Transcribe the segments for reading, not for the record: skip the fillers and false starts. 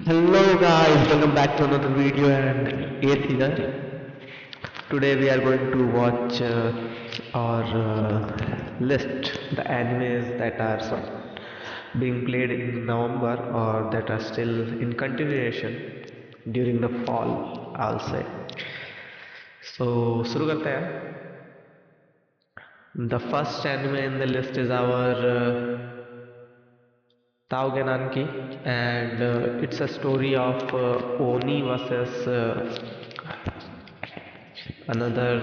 Hello guys, welcome back to another video and eighth here. Today we are going to watch or list the animes that are being played in November or that are still in continuation during the fall, I'll say. So शुरू करते हैं. The first anime in the list is our Tao Genanki, and it's a story of Oni versus another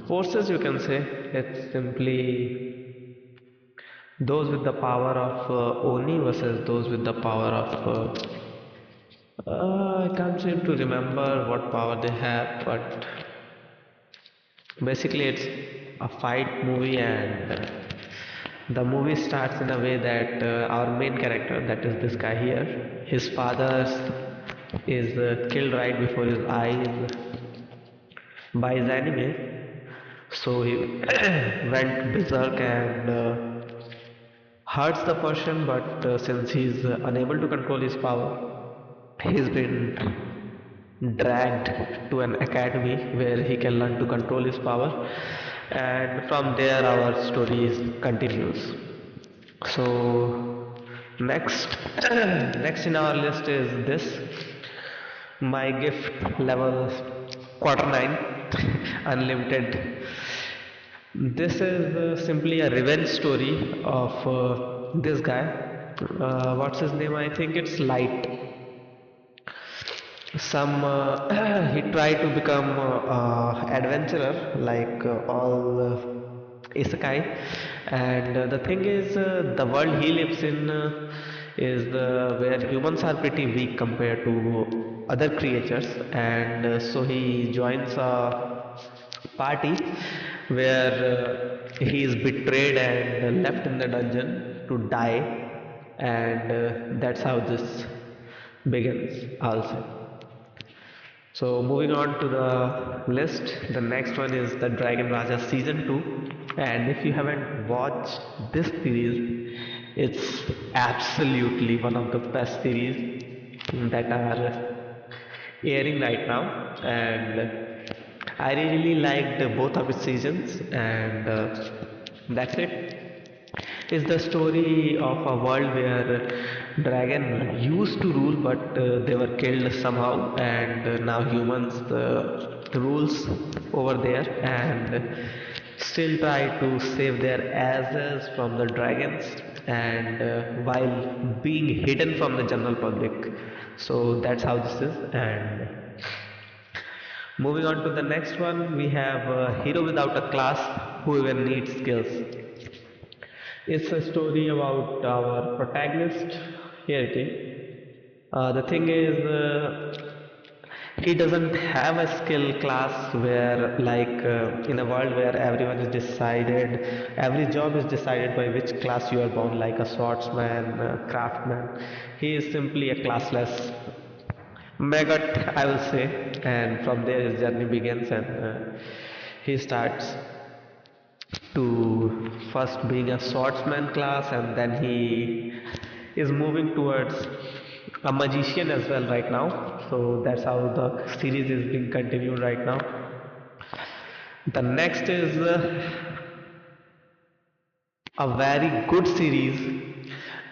forces, you can say. It's simply those with the power of Oni versus those with the power of I can't seem to remember what power they have, but basically it's a fight movie, and the movie starts in a way that our main character, that is this guy here, his father is killed right before his eyes by his enemy. So he went berserk and hurts the person, but since he's unable to control his power, he's been dragged to an academy where he can learn to control his power, and from there our story continues. So next next in our list is this, my gift level quarter 9 unlimited. This is simply a revenge story of this guy. What's his name? I think it's Light. Some he tried to become adventurer like all isekai, and the thing is, the world he lives in is where humans are pretty weak compared to other creatures, and so he joins a party where he is betrayed and left in the dungeon to die, and that's how this begins also. So moving on to the list, the next one is the Dragon Raja season 2, and if you haven't watched this series, it's absolutely one of the best series that are airing right now, and I really liked both of its seasons, and that's it. Is the story of a world where dragon used to rule, but they were killed somehow, and now humans rules over there and still try to save their asses from the dragons, and while being hidden from the general public. So that's how this is. And moving on to the next one, we have Hero Without a Class Who Even Needs Skills. It's a story about our protagonist. Here it is. The thing is, he doesn't have a skill class where, like, in a world where everyone is decided, every job is decided by which class you are born, like a swordsman, craftsman. He is simply a classless maggot, I will say, and from there his journey begins, and he starts to first being a swordsman class, and then he is moving towards a magician as well right now. So that's how the series is being continued right now. The next is a very good series.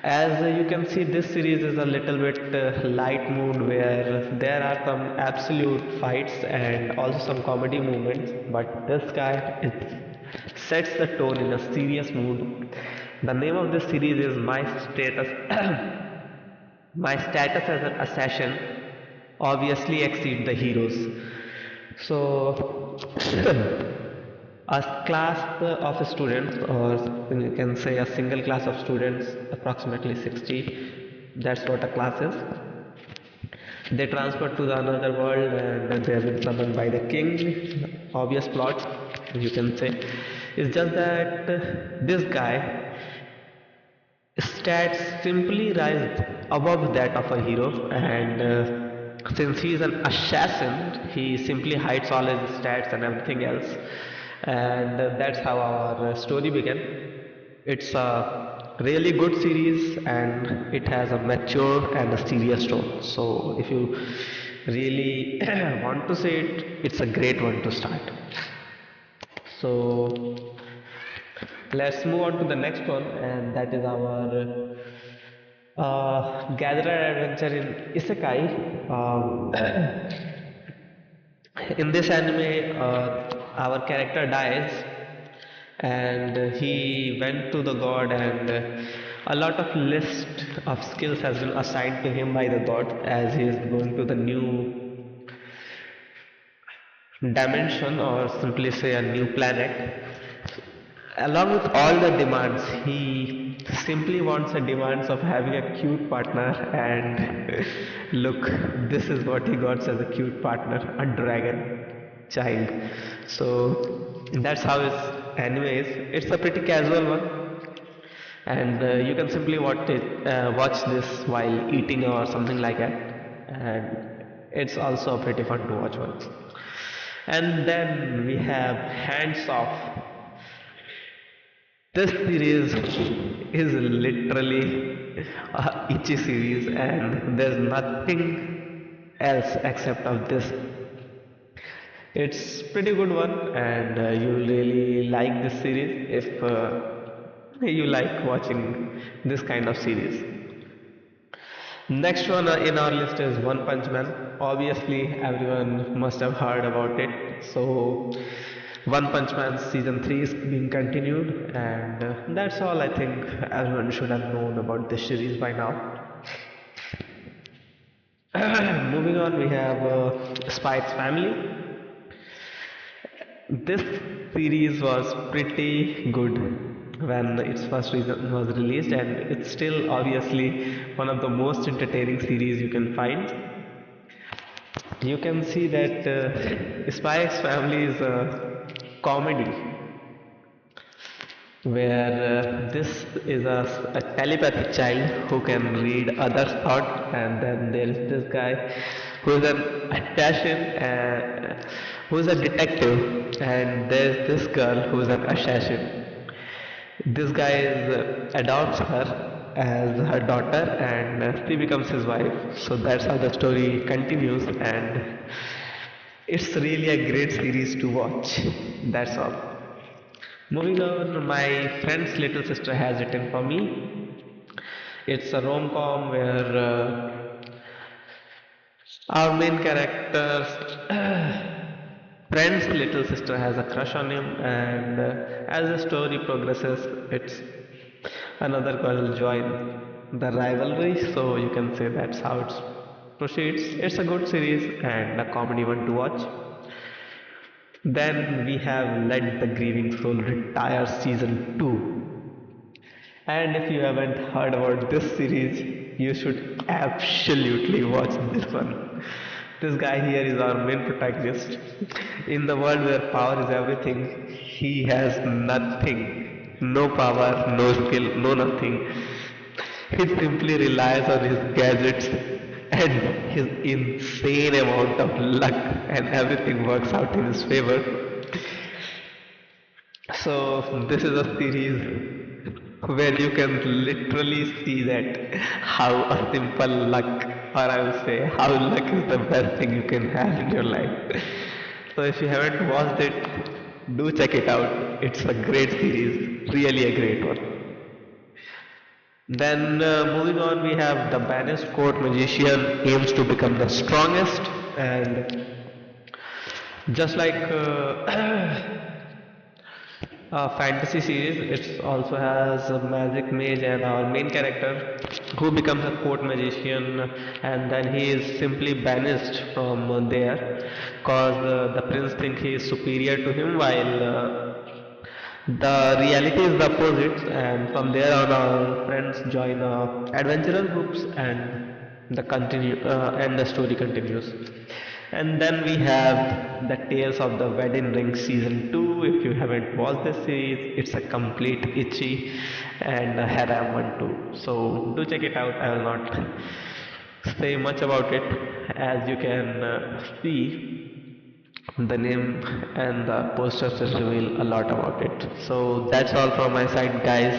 As you can see, this series is a little bit light mood, where there are some absolute fights and also some comedy moments, but this guy sets the tone in a serious mood. The name of this series is My Status My Status as an Assassin Obviously Exceed the Heroes. So a class of students, or you can say a single class of students, approximately 60, that's what a class is. They transfer to the another world, and they have been summoned by the king. Obvious plot, you can say. It's just that this guy stats simply rise above that of a hero, and since he is an assassin, he simply hides all his stats and everything else, and that's how our story began. It's a really good series, and it has a mature and a serious tone. So if you really want to say it, it's a great one to start. So let's move on to the next one, and that is our gatherer adventure in Isekai. In this anime, our character dies, and he went to the god, and a lot of list of skills has been assigned to him by the god as he is going to the new dimension, or simply say a new planet. Along with all the demands, he simply wants the demands of having a cute partner, and look, this is what he got as a cute partner, a dragon child. So that's how his anime is. It's a pretty casual one, and you can simply watch this while eating or something like that, and it's also a pretty fun to watch one. And then we have Hands Off. This series is literally a itchy series, and there's nothing else except of this. It's pretty good one, and you'll really like this series if you like watching this kind of series. Next one in our list is One Punch Man. Obviously, everyone must have heard about it. So, One Punch Man season 3 is being continued, and that's all I think everyone should have known about this series by now. Moving on, we have Spike's Family. This series was pretty good when its first season was released, and it's still obviously one of the most entertaining series you can find. You can see that Spike's Family is a comedy where this is a telepathic child who can read others' thought, and then there is this guy who is an assassin, who is a detective, and there is this girl who is an assassin. This guy adopts her as her daughter, and she becomes his wife. So that's how the story continues, and it's really a great series to watch. That's all. Moving on, my friend's little sister has written for me. It's a rom-com where our main character's friend's little sister has a crush on him, and as the story progresses, it's another girl join the rivalry. So you can say that's how it proceeds. It's a good series and a comedy one to watch. Then we have Let the Grieving Soul Retire Season 2. And if you haven't heard about this series, you should absolutely watch this one. This guy here is our main protagonist. In the world where power is everything, he has nothing. No power, no skill, no nothing. He simply relies on his gadgets and his insane amount of luck, and everything works out in his favor. So this is a series where you can literally see that how a simple luck, or I will say how luck is the best thing you can have in your life. So if you haven't watched it, do check it out. It's a great series, really a great one. Then moving on, we have the banished court magician aims to become the strongest, and just like a fantasy series, it also has a magic mage and our main character who becomes a court magician, and then he is simply banished from there because the prince thinks he is superior to him, while the reality is the opposite, and from there on, our friends join adventurer groups, and the story continues. And then we have the Tales of the Wedding Ring season 2. If you haven't watched this series, it's a complete itchy and a haram one too. So do check it out. I will not say much about it, as you can see the name and the posters just reveal a lot about it. So that's all from my side, guys.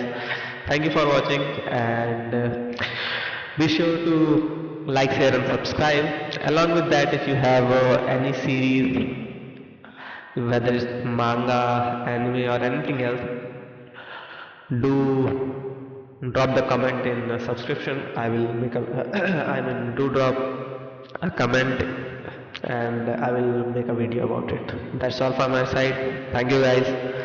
Thank you for watching, and be sure to like, share, and subscribe. Along with that, if you have any series, whether it's manga, anime, or anything else, do drop the comment in the subscription. I will make a I mean, do drop a comment, and I will make a video about it. That's all from my side. Thank you guys.